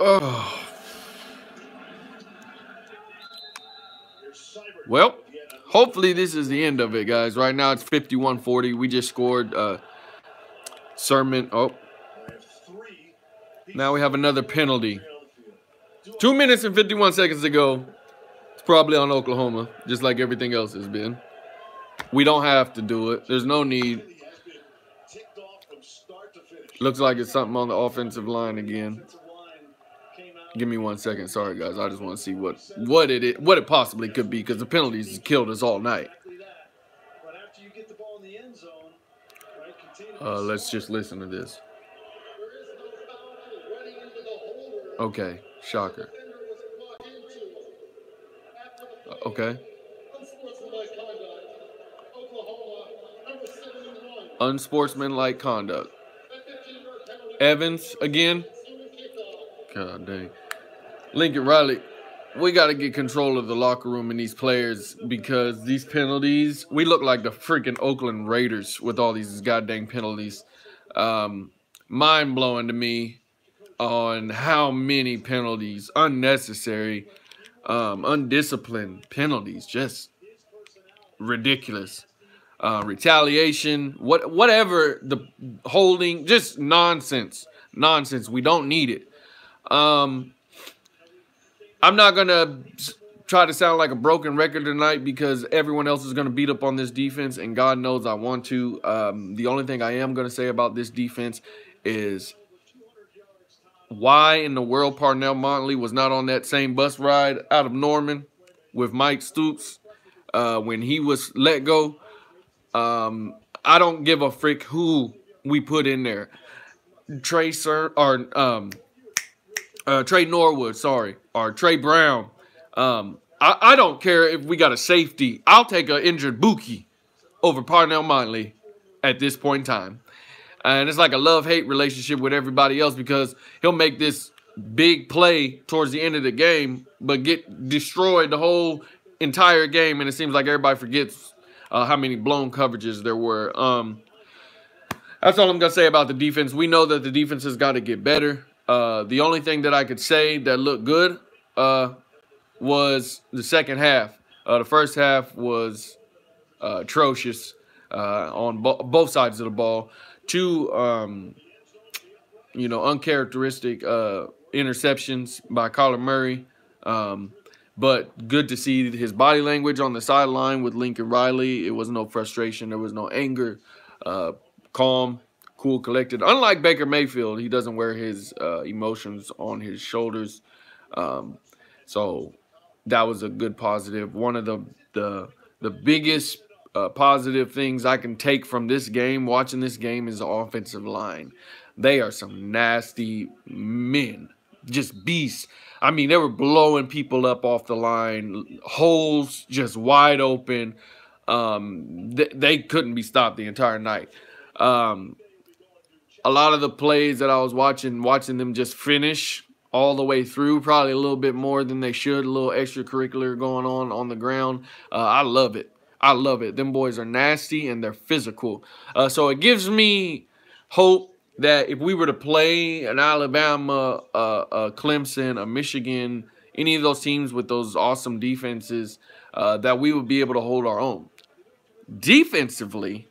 Oh. Well, hopefully this is the end of it, guys. Right now it's 51-40. We just scored Sermon. Oh. Now we have another penalty. 2 minutes and 51 seconds to go. It's probably on Oklahoma, just like everything else has been. We don't have to do it. There's no need. Looks like it's something on the offensive line again. Give me 1 second. Sorry, guys. I just want to see what it possibly could be, because the penalties killed us all night. Let's just listen to this. Okay, shocker. Okay. Unsportsmanlike conduct. Evans again. God dang. Lincoln Riley, we got to get control of the locker room and these players, because these penalties, we look like the freaking Oakland Raiders with all these goddamn penalties. Mind-blowing to me on how many penalties, unnecessary, undisciplined penalties, just ridiculous. Retaliation, whatever, the holding, just nonsense. Nonsense. We don't need it. I'm not going to try to sound like a broken record tonight, because everyone else is going to beat up on this defense, and God knows I want to. The only thing I am going to say about this defense is, why in the world Parnell Motley was not on that same bus ride out of Norman with Mike Stoops when he was let go. I don't give a frick who we put in there. Trey Norwood, sorry, or Trey Brown. I don't care if we got a safety. I'll take an injured Buki over Parnell Motley at this point in time. And it's like a love-hate relationship with everybody else, because he'll make this big play towards the end of the game, but get destroyed the whole entire game, and it seems like everybody forgets how many blown coverages there were. That's all I'm going to say about the defense. We know that the defense has got to get better. The only thing that I could say that looked good was the second half. The first half was atrocious on both sides of the ball. Two, uncharacteristic interceptions by Kyler Murray. But good to see his body language on the sideline with Lincoln Riley. It was no frustration. There was no anger. Calm, cool, collected. Unlike Baker Mayfield, he doesn't wear his emotions on his shoulders. So that was a good positive. One of the biggest positive things I can take from this game, watching this game, is the offensive line. They are some nasty men, just beasts. I mean, they were blowing people up off the line, holes just wide open. They couldn't be stopped the entire night. A lot of the plays that I was watching them just finish all the way through, probably a little bit more than they should, a little extracurricular going on the ground. I love it. I love it. Them boys are nasty and they're physical. So it gives me hope that if we were to play an Alabama, a Clemson, a Michigan, any of those teams with those awesome defenses, that we would be able to hold our own. Defensively,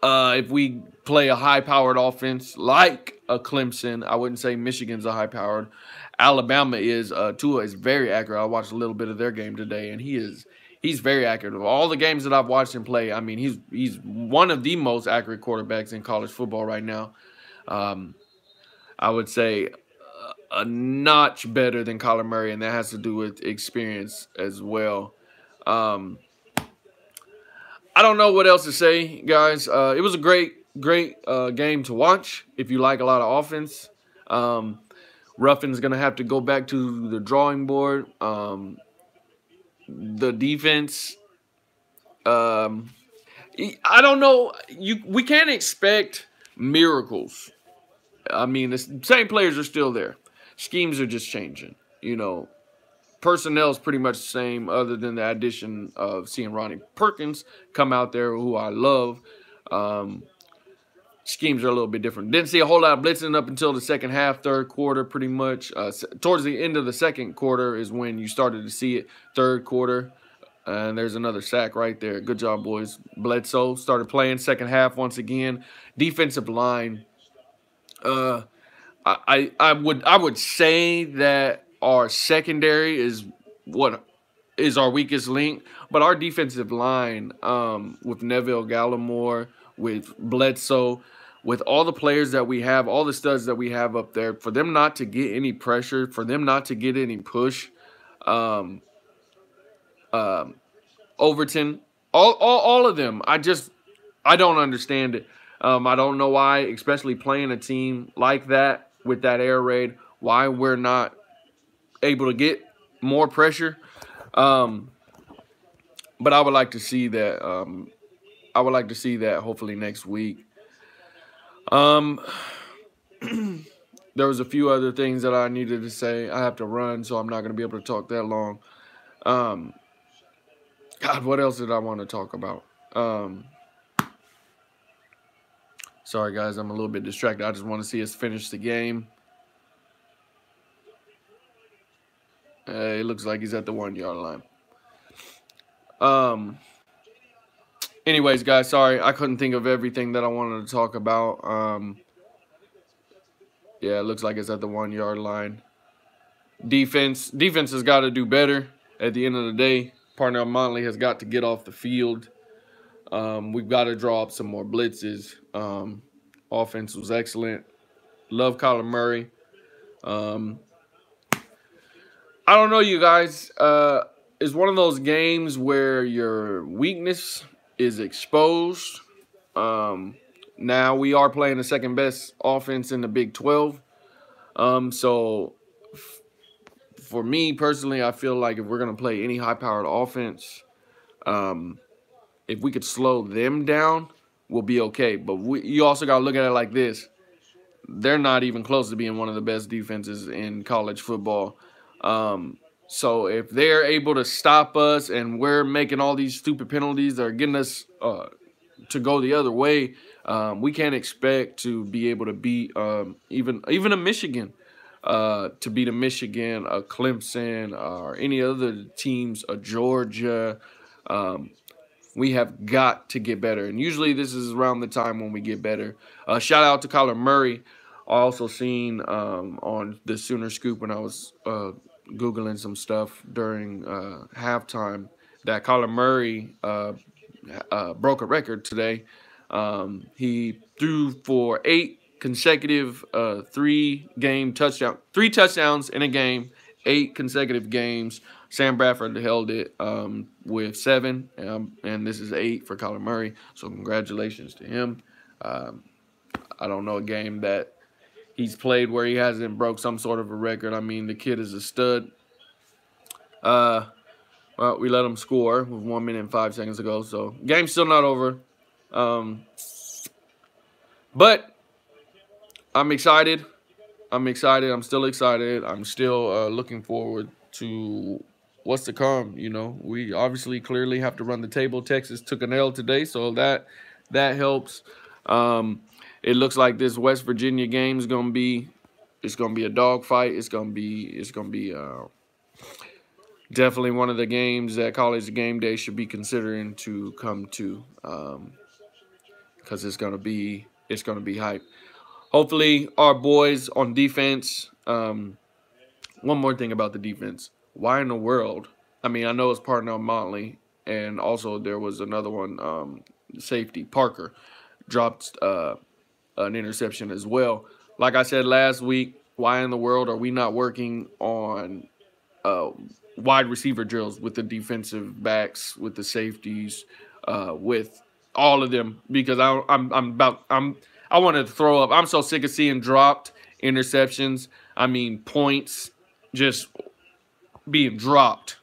if we play a high-powered offense like a Clemson, I wouldn't say Michigan's a high-powered. Alabama is. Tua is very accurate. I watched a little bit of their game today, and he's very accurate. Of all the games that I've watched him play, I mean, he's one of the most accurate quarterbacks in college football right now. I would say a notch better than Kyler Murray, and that has to do with experience as well. I don't know what else to say, guys. It was a great game to watch if you like a lot of offense. Ruffin's going to have to go back to the drawing board. The defense, I don't know. We can't expect miracles. I mean, the same players are still there. Schemes are just changing. Personnel is pretty much the same, other than the addition of seeing Ronnie Perkins come out there, who I love. schemes are a little bit different. Didn't see a whole lot of blitzing up until the second half, third quarter, pretty much. Towards the end of the second quarter is when you started to see it. Third quarter, and there's another sack right there. Good job, boys. Bledsoe started playing second half once again. Defensive line. I would say that our secondary is what is our weakest link, but our defensive line, with Neville Gallimore, with Bledsoe, with all the players that we have, all the studs that we have up there, for them not to get any pressure, for them not to get any push, Overton, all of them, I don't understand it. I don't know why, especially playing a team like that with that air raid, why we're not able to get more pressure. But I would like to see that. I would like to see that hopefully next week. There was a few other things that I needed to say. I have to run, so I'm not going to be able to talk that long. God, what else did I want to talk about? Sorry, guys, I'm a little bit distracted. I just want to see us finish the game. It looks like he's at the 1-yard line. Anyways, guys, sorry. I couldn't think of everything that I wanted to talk about. Yeah, it looks like it's at the 1-yard line. Defense has got to do better at the end of the day. Parnell Motley has got to get off the field. We've got to draw up some more blitzes. Offense was excellent. Love Kyler Murray. I don't know, you guys. It's one of those games where your weakness is exposed. Now we are playing the second best offense in the Big 12. So for me personally, I feel like if we're going to play any high-powered offense, if we could slow them down, we'll be okay. But you also got to look at it like this. They're not even close to being one of the best defenses in college football. So if they're able to stop us and we're making all these stupid penalties that are getting us to go the other way, we can't expect to be able to beat even a Michigan, to beat a Michigan, a Clemson, or any other teams, a Georgia. We have got to get better. And usually this is around the time when we get better. Shout out to Kyler Murray. I also seen on the Sooner Scoop when I was Googling some stuff during halftime that Kyler Murray broke a record today. He threw for 8 consecutive 3 touchdowns in a game, 8 consecutive games. Sam Bradford held it with 7, and this is 8 for Kyler Murray. So congratulations to him. I don't know a game that he's played where he hasn't broke some sort of a record. I mean, the kid is a stud. Well, we let him score with 1 minute and 5 seconds to go. So game's still not over. But I'm excited. I'm still excited. I'm still looking forward to what's to come. You know, we obviously clearly have to run the table. Texas took an L today, so that helps. It looks like this West Virginia game is gonna be a dogfight. It's gonna be definitely one of the games that College Game Day should be considering to come to, because it's gonna be hype. Hopefully, our boys on defense. One more thing about the defense. Why in the world? I mean, I know it's Parnell Motley, and also there was another one, safety Parker, dropped an interception as well. Like I said last week, why in the world are we not working on wide receiver drills with the defensive backs, with the safeties, with all of them? Because I wanted to throw up. I'm so sick of seeing dropped interceptions. I mean, points just being dropped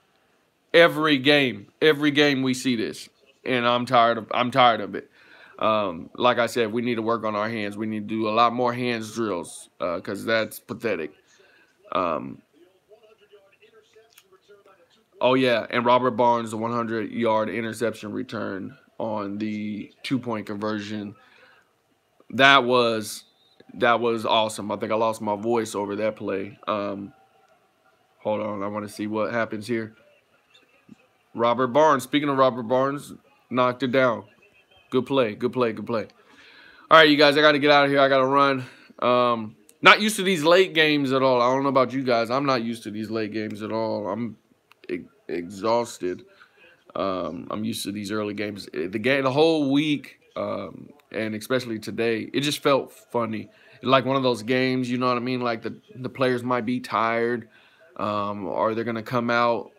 every game. Every game we see this, and I'm tired of it. Like I said, we need to work on our hands. We need to do a lot more hands drills, because that's pathetic. Oh yeah, and Robert Barnes, the 100-yard interception return on the 2-point conversion. that was awesome. I think I lost my voice over that play. Hold on, I want to see what happens here. Robert Barnes. Speaking of Robert Barnes, knocked it down. Good play. Good play. Good play. All right, you guys, I got to get out of here. I got to run. Not used to these late games at all. I don't know about you guys. I'm not used to these late games at all. I'm exhausted. I'm used to these early games. The whole week, and especially today, it just felt funny. Like one of those games, you know what I mean? Like the players might be tired, or they're gonna come out,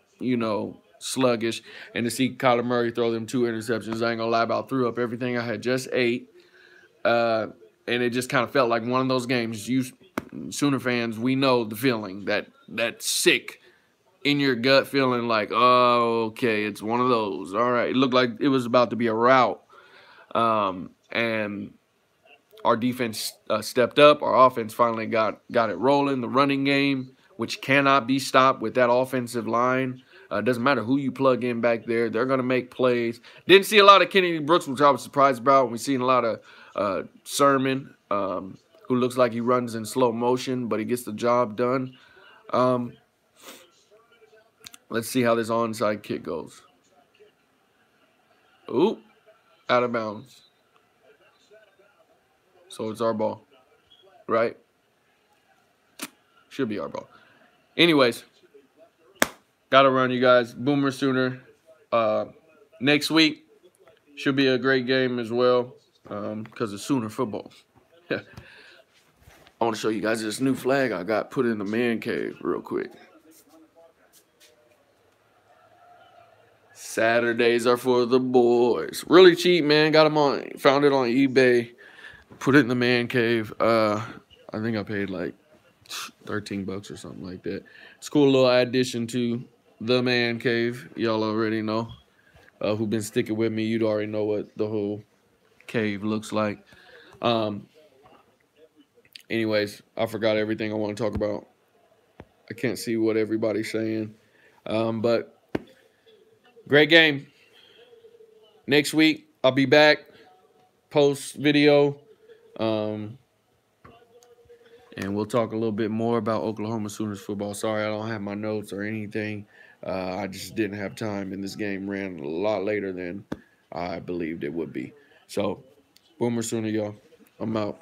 sluggish. And to see Kyler Murray throw them 2 interceptions, I ain't gonna lie, about threw up everything I had just ate. And it just kind of felt like one of those games. You Sooner fans, we know the feeling, that sick in your gut feeling like, oh, okay, it's one of those. All right, it looked like it was about to be a rout. And our defense stepped up. Our offense finally got it rolling. The running game, which cannot be stopped with that offensive line. Doesn't matter who you plug in back there. They're going to make plays. Didn't see a lot of Kennedy Brooks, which I was surprised about. We've seen a lot of Sermon, who looks like he runs in slow motion, but he gets the job done. Let's see how this onside kick goes. Ooh, out of bounds. So it's our ball, right? Should be our ball. Anyways, gotta run, you guys. Boomer Sooner. Next week should be a great game as well, because it's Sooner football. I want to show you guys this new flag I got put in the man cave real quick. Saturdays are for the boys. Really cheap, man. Found it on eBay. Put it in the man cave. I think I paid like $13 or something like that. It's a cool little addition to the man cave. Y'all already know. Who've been sticking with me, you'd already know what the whole cave looks like. Anyways, I forgot everything I want to talk about. I can't see what everybody's saying. But great game. Next week, I'll be back. Post video. And we'll talk a little bit more about Oklahoma Sooners football. Sorry, I don't have my notes or anything. I just didn't have time, and this game ran a lot later than I believed it would be. So, Boomer Sooner, y'all. I'm out.